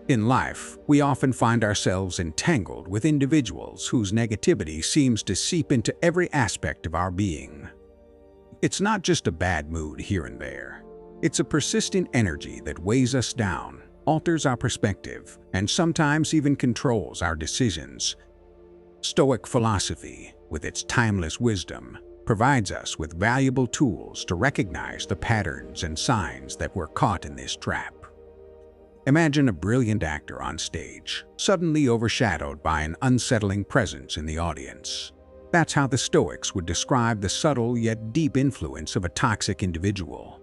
In life, we often find ourselves entangled with individuals whose negativity seems to seep into every aspect of our being. It's not just a bad mood here and there. It's a persistent energy that weighs us down, alters our perspective, and sometimes even controls our decisions. Stoic philosophy, with its timeless wisdom, provides us with valuable tools to recognize the patterns and signs that we're caught in this trap. Imagine a brilliant actor on stage, suddenly overshadowed by an unsettling presence in the audience. That's how the Stoics would describe the subtle yet deep influence of a toxic individual.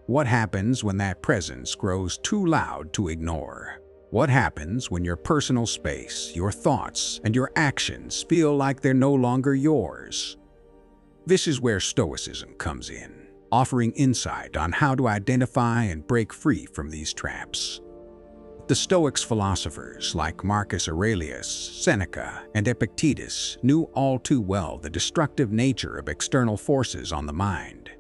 What happens when that presence grows too loud to ignore? What happens when your personal space, your thoughts, and your actions feel like they're no longer yours? This is where Stoicism comes in, offering insight on how to identify and break free from these traps. The Stoics' philosophers like Marcus Aurelius, Seneca, and Epictetus knew all too well the destructive nature of external forces on the mind.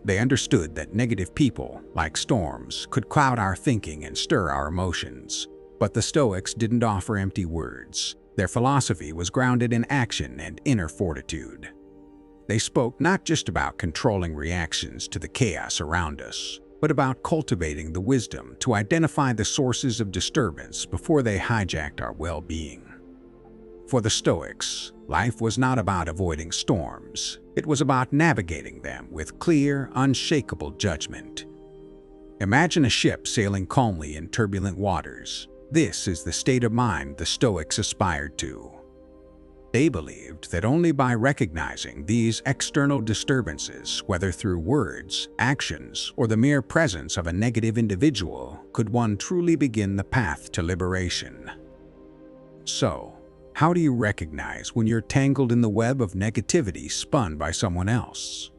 They understood that negative people, like storms, could cloud our thinking and stir our emotions. But the Stoics didn't offer empty words. Their philosophy was grounded in action and inner fortitude. They spoke not just about controlling reactions to the chaos around us, but about cultivating the wisdom to identify the sources of disturbance before they hijacked our well-being. For the Stoics, life was not about avoiding storms. It was about navigating them with clear, unshakable judgment. Imagine a ship sailing calmly in turbulent waters. This is the state of mind the Stoics aspired to. They believed that only by recognizing these external disturbances, whether through words, actions, or the mere presence of a negative individual, could one truly begin the path to liberation. So, how do you recognize when you're tangled in the web of negativity spun by someone else?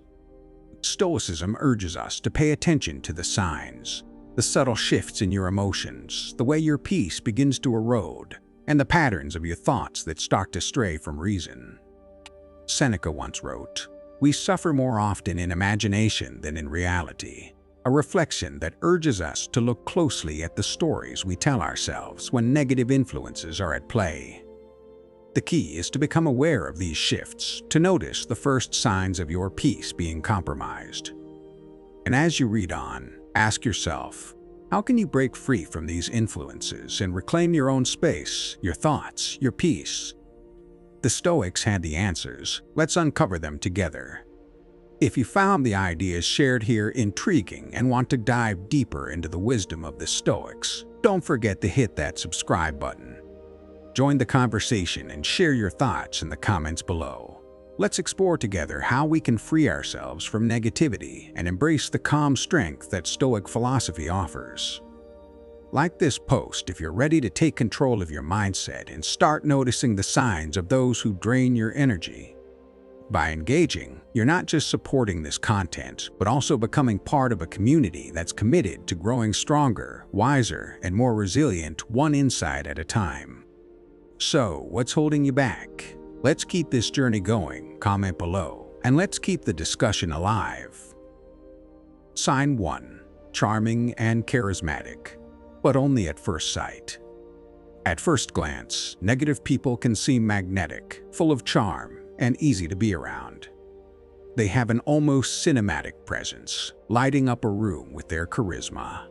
Stoicism urges us to pay attention to the signs, the subtle shifts in your emotions, the way your peace begins to erode, and the patterns of your thoughts that start to stray from reason. Seneca once wrote, "We suffer more often in imagination than in reality," a reflection that urges us to look closely at the stories we tell ourselves when negative influences are at play. The key is to become aware of these shifts, to notice the first signs of your peace being compromised. And as you read on, ask yourself, how can you break free from these influences and reclaim your own space, your thoughts, your peace? The Stoics had the answers. Let's uncover them together. If you found the ideas shared here intriguing and want to dive deeper into the wisdom of the Stoics, don't forget to hit that subscribe button. Join the conversation and share your thoughts in the comments below. Let's explore together how we can free ourselves from negativity and embrace the calm strength that Stoic philosophy offers. Like this post if you're ready to take control of your mindset and start noticing the signs of those who drain your energy. By engaging, you're not just supporting this content, but also becoming part of a community that's committed to growing stronger, wiser, and more resilient, one insight at a time. So, what's holding you back? Let's keep this journey going. Comment below, and let's keep the discussion alive. Sign 1. Charming and charismatic, but only at first sight. At first glance, negative people can seem magnetic, full of charm, and easy to be around. They have an almost cinematic presence, lighting up a room with their charisma.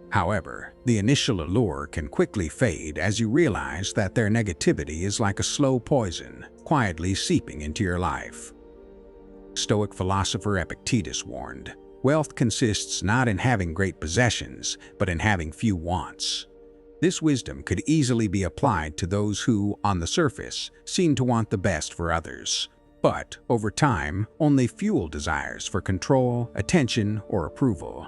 However, the initial allure can quickly fade as you realize that their negativity is like a slow poison, quietly seeping into your life. Stoic philosopher Epictetus warned, "Wealth consists not in having great possessions, but in having few wants." This wisdom could easily be applied to those who, on the surface, seem to want the best for others, but, over time, only fuel desires for control, attention, or approval.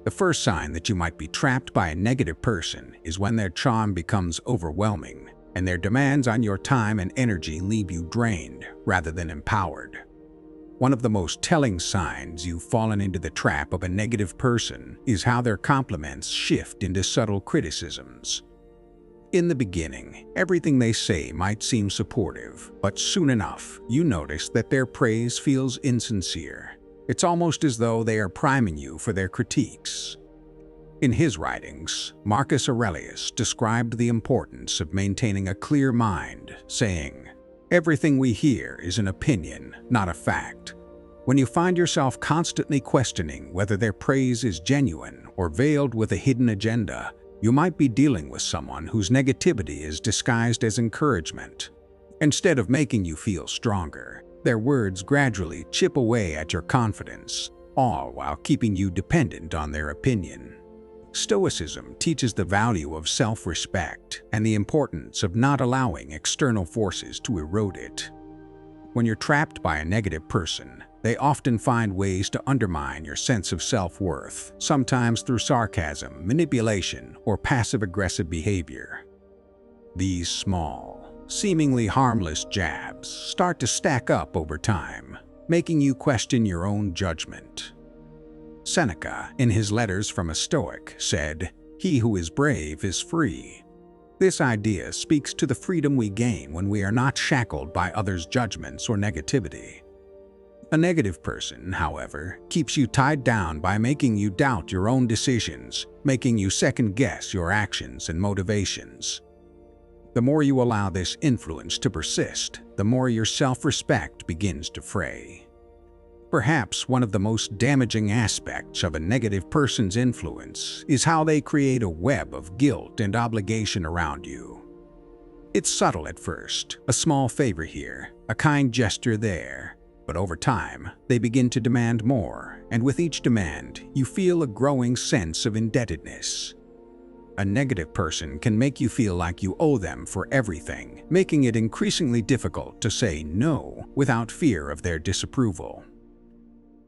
The first sign that you might be trapped by a negative person is when their charm becomes overwhelming, and their demands on your time and energy leave you drained rather than empowered. One of the most telling signs you've fallen into the trap of a negative person is how their compliments shift into subtle criticisms. In the beginning, everything they say might seem supportive, but soon enough, you notice that their praise feels insincere. It's almost as though they are priming you for their critiques. In his writings, Marcus Aurelius described the importance of maintaining a clear mind, saying, "Everything we hear is an opinion, not a fact." When you find yourself constantly questioning whether their praise is genuine or veiled with a hidden agenda, you might be dealing with someone whose negativity is disguised as encouragement. Instead of making you feel stronger, their words gradually chip away at your confidence, all while keeping you dependent on their opinion. Stoicism teaches the value of self-respect and the importance of not allowing external forces to erode it. When you're trapped by a negative person, they often find ways to undermine your sense of self-worth, sometimes through sarcasm, manipulation, or passive-aggressive behavior. These small, seemingly harmless jabs start to stack up over time, making you question your own judgment. Seneca, in his Letters from a Stoic, said, "He who is brave is free." This idea speaks to the freedom we gain when we are not shackled by others' judgments or negativity. A negative person, however, keeps you tied down by making you doubt your own decisions, making you second-guess your actions and motivations. The more you allow this influence to persist, the more your self-respect begins to fray. Perhaps one of the most damaging aspects of a negative person's influence is how they create a web of guilt and obligation around you. It's subtle at first, a small favor here, a kind gesture there. But over time, they begin to demand more, and with each demand, you feel a growing sense of indebtedness. A negative person can make you feel like you owe them for everything, making it increasingly difficult to say no without fear of their disapproval.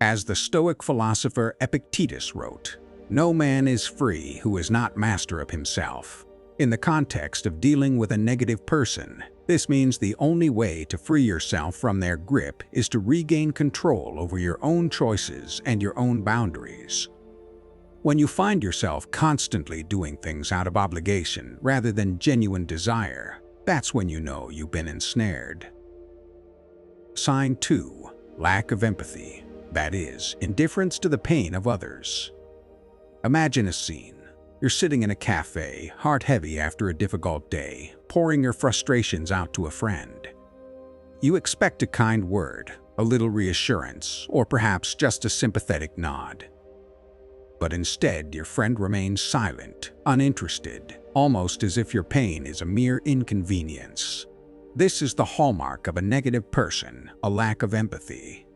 As the Stoic philosopher Epictetus wrote, "No man is free who is not master of himself." In the context of dealing with a negative person, this means the only way to free yourself from their grip is to regain control over your own choices and your own boundaries. When you find yourself constantly doing things out of obligation rather than genuine desire, that's when you know you've been ensnared. Sign 2. Lack of empathy. That is, indifference to the pain of others. Imagine a scene. You're sitting in a cafe, heart heavy after a difficult day, pouring your frustrations out to a friend. You expect a kind word, a little reassurance, or perhaps just a sympathetic nod. But instead, your friend remains silent, uninterested, almost as if your pain is a mere inconvenience. This is the hallmark of a negative person, a lack of empathy.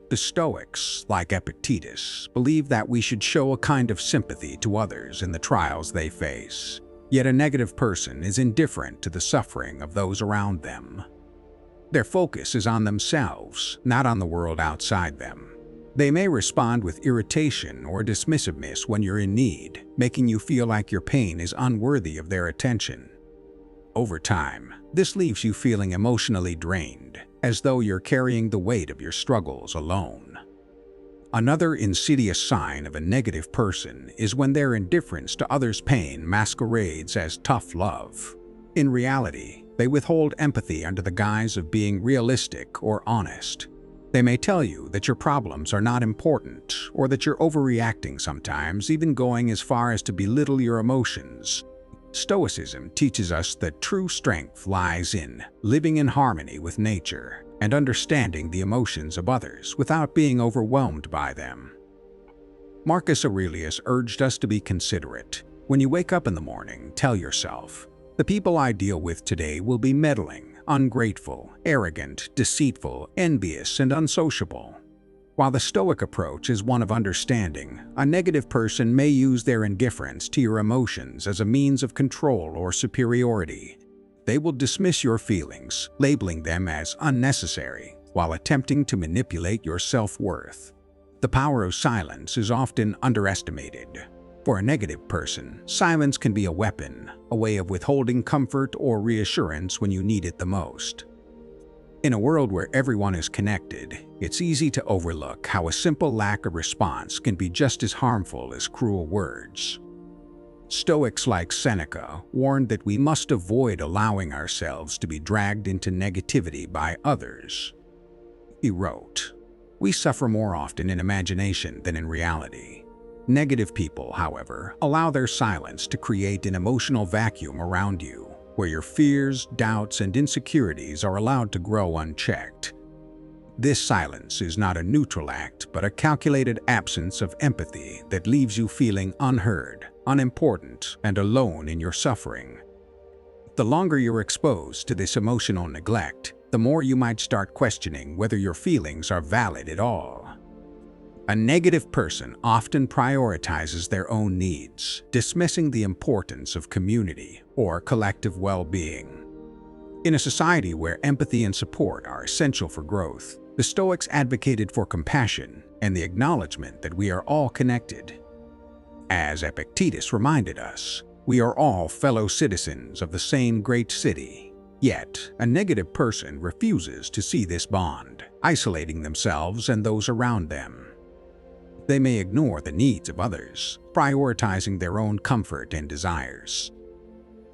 The Stoics, like Epictetus, believe that we should show a kind of sympathy to others in the trials they face. Yet a negative person is indifferent to the suffering of those around them. Their focus is on themselves, not on the world outside them. They may respond with irritation or dismissiveness when you're in need, making you feel like your pain is unworthy of their attention. Over time, this leaves you feeling emotionally drained, as though you're carrying the weight of your struggles alone. Another insidious sign of a negative person is when their indifference to others' pain masquerades as tough love. In reality, they withhold empathy under the guise of being realistic or honest. They may tell you that your problems are not important or that you're overreacting sometimes, even going as far as to belittle your emotions. Stoicism teaches us that true strength lies in living in harmony with nature and understanding the emotions of others without being overwhelmed by them. Marcus Aurelius urged us to be considerate. When you wake up in the morning, tell yourself, "The people I deal with today will be meddling, ungrateful, arrogant, deceitful, envious, and unsociable." While the Stoic approach is one of understanding, a negative person may use their indifference to your emotions as a means of control or superiority. They will dismiss your feelings, labeling them as unnecessary, while attempting to manipulate your self-worth. The power of silence is often underestimated. For a negative person, silence can be a weapon, a way of withholding comfort or reassurance when you need it the most. In a world where everyone is connected, it's easy to overlook how a simple lack of response can be just as harmful as cruel words. Stoics like Seneca warned that we must avoid allowing ourselves to be dragged into negativity by others. He wrote, "We suffer more often in imagination than in reality." Negative people, however, allow their silence to create an emotional vacuum around you, where your fears, doubts, and insecurities are allowed to grow unchecked. This silence is not a neutral act, but a calculated absence of empathy that leaves you feeling unheard, unimportant, and alone in your suffering. The longer you're exposed to this emotional neglect, the more you might start questioning whether your feelings are valid at all. A negative person often prioritizes their own needs, dismissing the importance of community or collective well-being. In a society where empathy and support are essential for growth, the Stoics advocated for compassion and the acknowledgement that we are all connected. As Epictetus reminded us, we are all fellow citizens of the same great city. Yet, a negative person refuses to see this bond, isolating themselves and those around them. They may ignore the needs of others, prioritizing their own comfort and desires.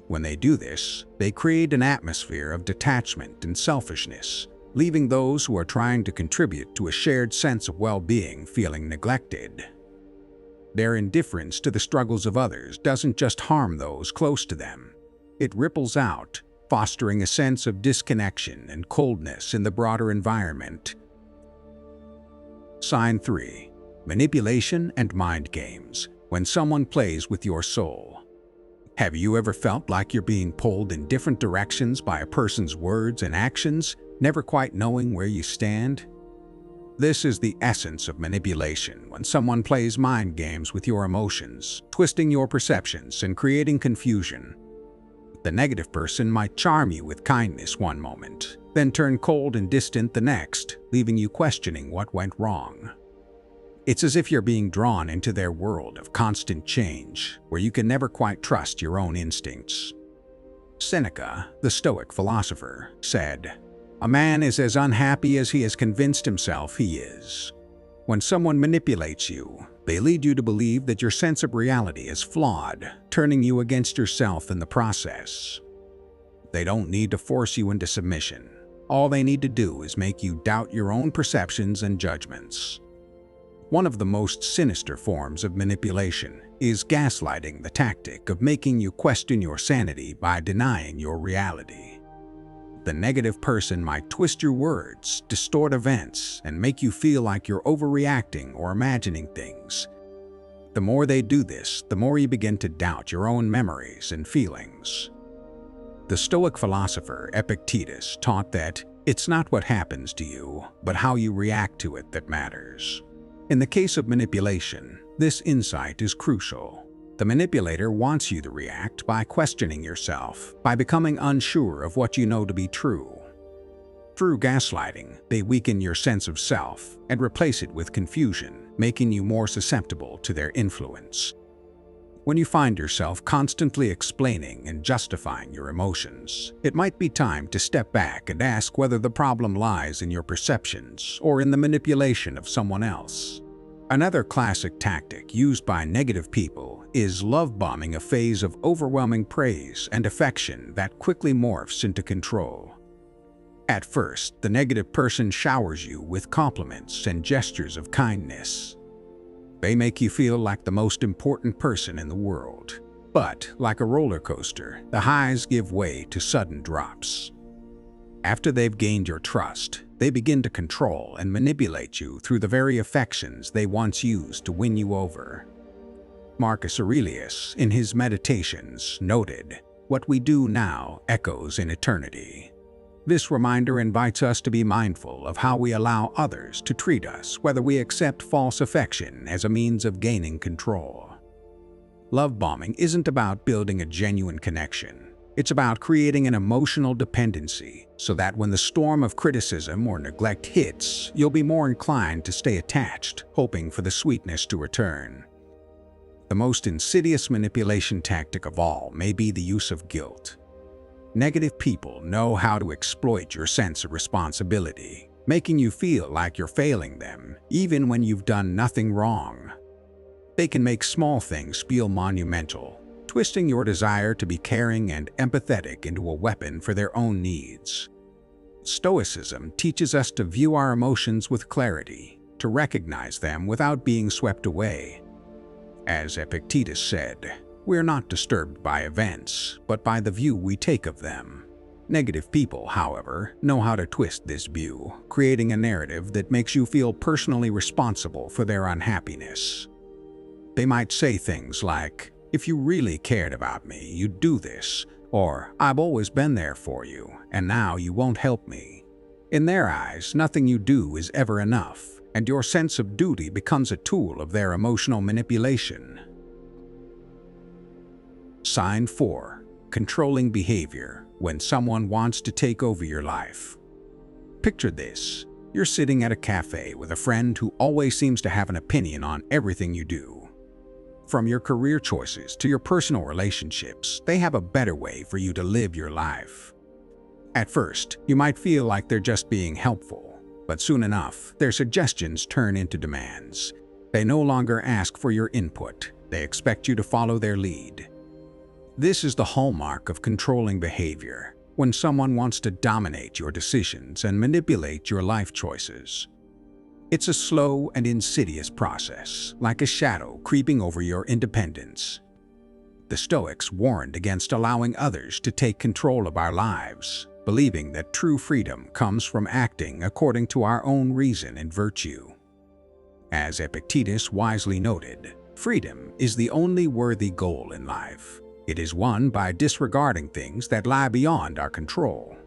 When they do this, they create an atmosphere of detachment and selfishness, leaving those who are trying to contribute to a shared sense of well-being feeling neglected. Their indifference to the struggles of others doesn't just harm those close to them. It ripples out, fostering a sense of disconnection and coldness in the broader environment. Sign 3. Manipulation and mind games. When someone plays with your soul. Have you ever felt like you're being pulled in different directions by a person's words and actions, never quite knowing where you stand? This is the essence of manipulation, when someone plays mind games with your emotions, twisting your perceptions and creating confusion. The negative person might charm you with kindness one moment, then turn cold and distant the next, leaving you questioning what went wrong. It's as if you're being drawn into their world of constant change, where you can never quite trust your own instincts. Seneca, the Stoic philosopher, said, "A man is as unhappy as he has convinced himself he is." When someone manipulates you, they lead you to believe that your sense of reality is flawed, turning you against yourself in the process. They don't need to force you into submission. All they need to do is make you doubt your own perceptions and judgments. One of the most sinister forms of manipulation is gaslighting, the tactic of making you question your sanity by denying your reality. The negative person might twist your words, distort events, and make you feel like you're overreacting or imagining things. The more they do this, the more you begin to doubt your own memories and feelings. The Stoic philosopher Epictetus taught that it's not what happens to you, but how you react to it that matters. In the case of manipulation, this insight is crucial. The manipulator wants you to react by questioning yourself, by becoming unsure of what you know to be true. Through gaslighting, they weaken your sense of self and replace it with confusion, making you more susceptible to their influence. When you find yourself constantly explaining and justifying your emotions, it might be time to step back and ask whether the problem lies in your perceptions or in the manipulation of someone else. Another classic tactic used by negative people is love bombing, a phase of overwhelming praise and affection that quickly morphs into control. At first, the negative person showers you with compliments and gestures of kindness. They make you feel like the most important person in the world. But, like a roller coaster, the highs give way to sudden drops. After they've gained your trust, they begin to control and manipulate you through the very affections they once used to win you over. Marcus Aurelius, in his Meditations, noted, "What we do now echoes in eternity." This reminder invites us to be mindful of how we allow others to treat us, whether we accept false affection as a means of gaining control. Love bombing isn't about building a genuine connection. It's about creating an emotional dependency so that when the storm of criticism or neglect hits, you'll be more inclined to stay attached, hoping for the sweetness to return. The most insidious manipulation tactic of all may be the use of guilt. Negative people know how to exploit your sense of responsibility, making you feel like you're failing them, even when you've done nothing wrong. They can make small things feel monumental, twisting your desire to be caring and empathetic into a weapon for their own needs. Stoicism teaches us to view our emotions with clarity, to recognize them without being swept away. As Epictetus said, we're not disturbed by events, but by the view we take of them. Negative people, however, know how to twist this view, creating a narrative that makes you feel personally responsible for their unhappiness. They might say things like, "If you really cared about me, you'd do this," or "I've always been there for you, and now you won't help me." In their eyes, nothing you do is ever enough, and your sense of duty becomes a tool of their emotional manipulation. Sign 4. Controlling behavior when someone wants to take over your life. Picture this. You're sitting at a cafe with a friend who always seems to have an opinion on everything you do. From your career choices to your personal relationships, they have a better way for you to live your life. At first, you might feel like they're just being helpful, but soon enough, their suggestions turn into demands. They no longer ask for your input, they expect you to follow their lead. This is the hallmark of controlling behavior, when someone wants to dominate your decisions and manipulate your life choices. It's a slow and insidious process, like a shadow creeping over your independence. The Stoics warned against allowing others to take control of our lives, believing that true freedom comes from acting according to our own reason and virtue. As Epictetus wisely noted, freedom is the only worthy goal in life. It is won by disregarding things that lie beyond our control.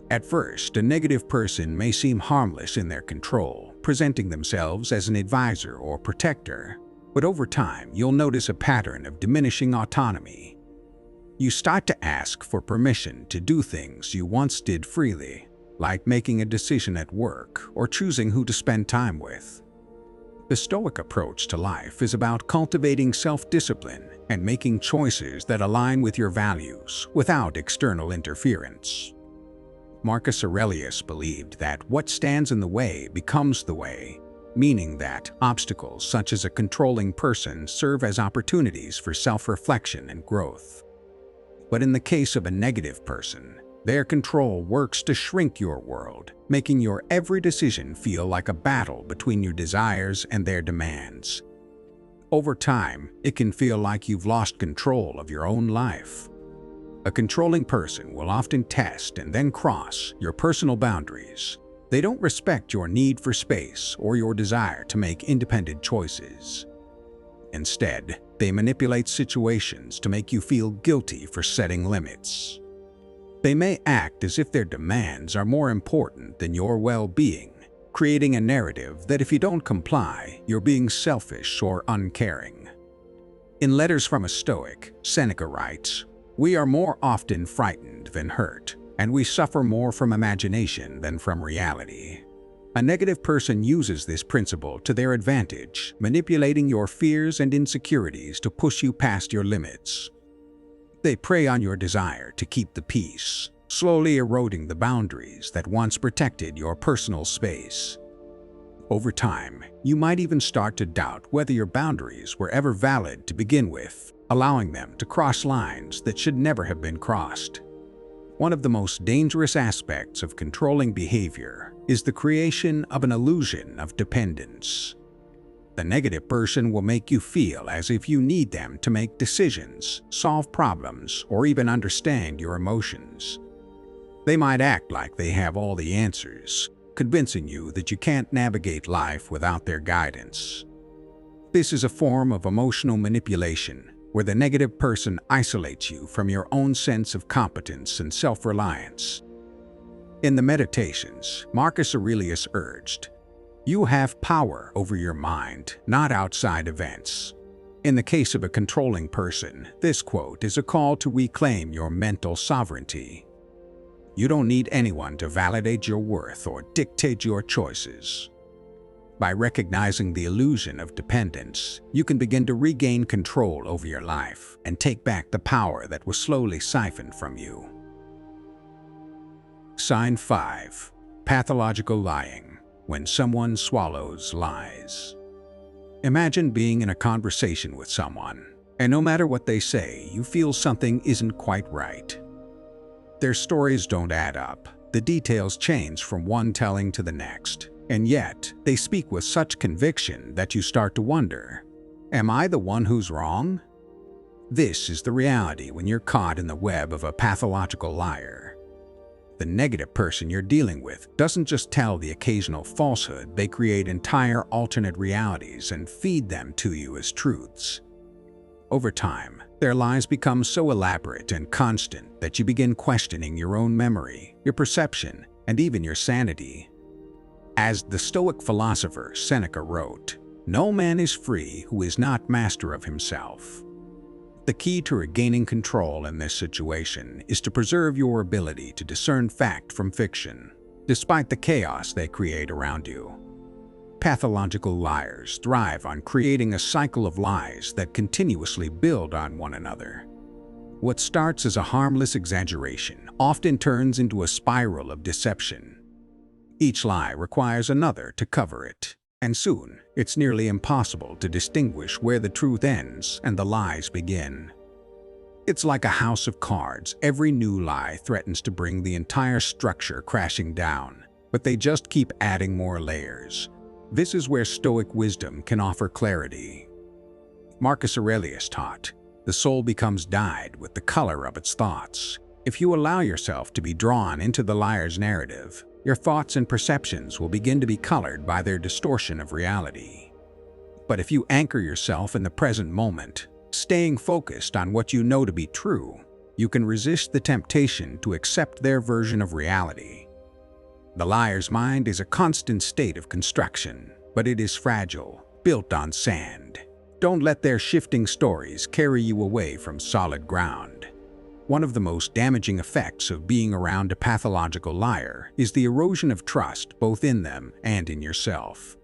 At first, a negative person may seem harmless in their control, presenting themselves as an advisor or protector, but over time you'll notice a pattern of diminishing autonomy. You start to ask for permission to do things you once did freely, like making a decision at work or choosing who to spend time with. The Stoic approach to life is about cultivating self-discipline and making choices that align with your values without external interference. Marcus Aurelius believed that what stands in the way becomes the way, meaning that obstacles such as a controlling person serve as opportunities for self-reflection and growth. But in the case of a negative person, their control works to shrink your world, making your every decision feel like a battle between your desires and their demands. Over time, it can feel like you've lost control of your own life. A controlling person will often test and then cross your personal boundaries. They don't respect your need for space or your desire to make independent choices. Instead, they manipulate situations to make you feel guilty for setting limits. They may act as if their demands are more important than your well-being, creating a narrative that if you don't comply, you're being selfish or uncaring. In Letters from a Stoic, Seneca writes, "We are more often frightened than hurt, and we suffer more from imagination than from reality." A negative person uses this principle to their advantage, manipulating your fears and insecurities to push you past your limits. They prey on your desire to keep the peace, slowly eroding the boundaries that once protected your personal space. Over time, you might even start to doubt whether your boundaries were ever valid to begin with, allowing them to cross lines that should never have been crossed. One of the most dangerous aspects of controlling behavior is the creation of an illusion of dependence. The negative person will make you feel as if you need them to make decisions, solve problems, or even understand your emotions. They might act like they have all the answers, convincing you that you can't navigate life without their guidance. This is a form of emotional manipulation, where the negative person isolates you from your own sense of competence and self-reliance. In the Meditations, Marcus Aurelius urged, "You have power over your mind, not outside events." In the case of a controlling person, this quote is a call to reclaim your mental sovereignty. You don't need anyone to validate your worth or dictate your choices. By recognizing the illusion of dependence, you can begin to regain control over your life and take back the power that was slowly siphoned from you. Sign 5. Pathological lying. When someone swallows lies. Imagine being in a conversation with someone, and no matter what they say, you feel something isn't quite right. Their stories don't add up, the details change from one telling to the next, and yet they speak with such conviction that you start to wonder, Am I the one who's wrong? This is the reality when you're caught in the web of a pathological liar. The negative person you're dealing with doesn't just tell the occasional falsehood, they create entire alternate realities and feed them to you as truths. Over time, their lies become so elaborate and constant that you begin questioning your own memory, your perception, and even your sanity. As the Stoic philosopher Seneca wrote, "No man is free who is not master of himself." The key to regaining control in this situation is to preserve your ability to discern fact from fiction, despite the chaos they create around you. Pathological liars thrive on creating a cycle of lies that continuously build on one another. What starts as a harmless exaggeration often turns into a spiral of deception. Each lie requires another to cover it, and soon it's nearly impossible to distinguish where the truth ends and the lies begin. It's like a house of cards. Every new lie threatens to bring the entire structure crashing down, but they just keep adding more layers. This is where Stoic wisdom can offer clarity. Marcus Aurelius taught, "The soul becomes dyed with the color of its thoughts." If you allow yourself to be drawn into the liar's narrative, your thoughts and perceptions will begin to be colored by their distortion of reality. But if you anchor yourself in the present moment, staying focused on what you know to be true, you can resist the temptation to accept their version of reality. The liar's mind is a constant state of construction, but it is fragile, built on sand. Don't let their shifting stories carry you away from solid ground. One of the most damaging effects of being around a pathological liar is the erosion of trust both in them and in yourself.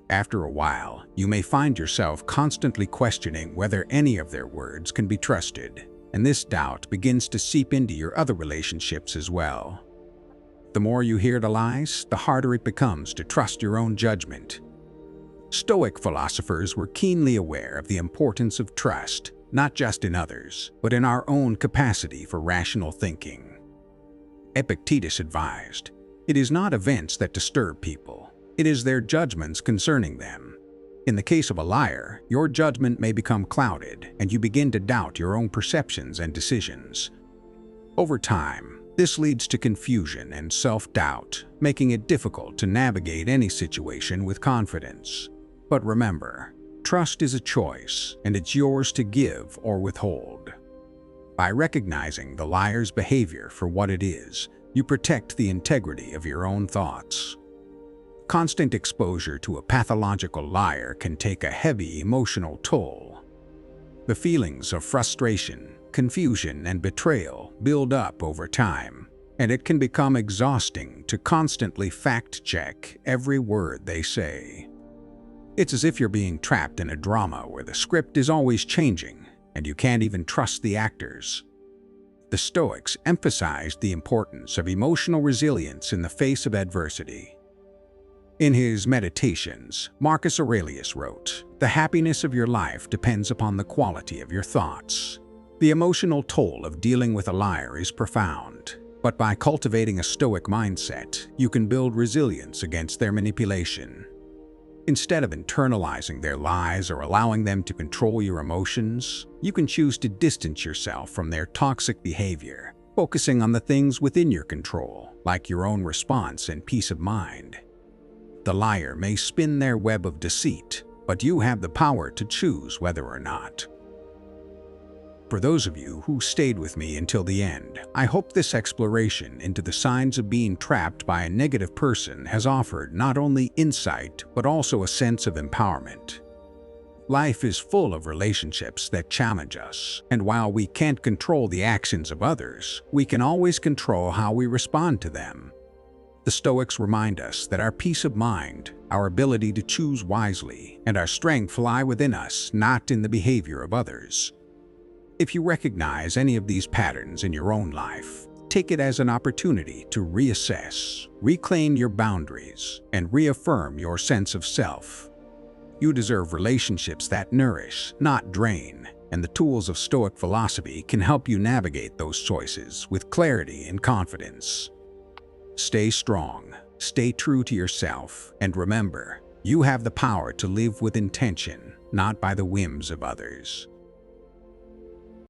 After a while, you may find yourself constantly questioning whether any of their words can be trusted, and this doubt begins to seep into your other relationships as well. The more you hear the lies, the harder it becomes to trust your own judgment. Stoic philosophers were keenly aware of the importance of trust, not just in others, but in our own capacity for rational thinking. Epictetus advised, "It is not events that disturb people, it is their judgments concerning them." In the case of a liar, your judgment may become clouded, and you begin to doubt your own perceptions and decisions. Over time, this leads to confusion and self-doubt, making it difficult to navigate any situation with confidence. But remember, trust is a choice, and it's yours to give or withhold. By recognizing the liar's behavior for what it is, you protect the integrity of your own thoughts. Constant exposure to a pathological liar can take a heavy emotional toll. The feelings of frustration, confusion, and betrayal build up over time, and it can become exhausting to constantly fact-check every word they say. It's as if you're being trapped in a drama where the script is always changing, and you can't even trust the actors. The Stoics emphasized the importance of emotional resilience in the face of adversity. In his Meditations, Marcus Aurelius wrote, "The happiness of your life depends upon the quality of your thoughts." The emotional toll of dealing with a liar is profound, but by cultivating a Stoic mindset, you can build resilience against their manipulation. Instead of internalizing their lies or allowing them to control your emotions, you can choose to distance yourself from their toxic behavior, focusing on the things within your control, like your own response and peace of mind. The liar may spin their web of deceit, but you have the power to choose whether or not. For those of you who stayed with me until the end, I hope this exploration into the signs of being trapped by a negative person has offered not only insight but also a sense of empowerment. Life is full of relationships that challenge us, and while we can't control the actions of others, we can always control how we respond to them. The Stoics remind us that our peace of mind, our ability to choose wisely, and our strength lie within us, not in the behavior of others. If you recognize any of these patterns in your own life, take it as an opportunity to reassess, reclaim your boundaries, and reaffirm your sense of self. You deserve relationships that nourish, not drain, and the tools of Stoic philosophy can help you navigate those choices with clarity and confidence. Stay strong, stay true to yourself, and remember, you have the power to live with intention, not by the whims of others.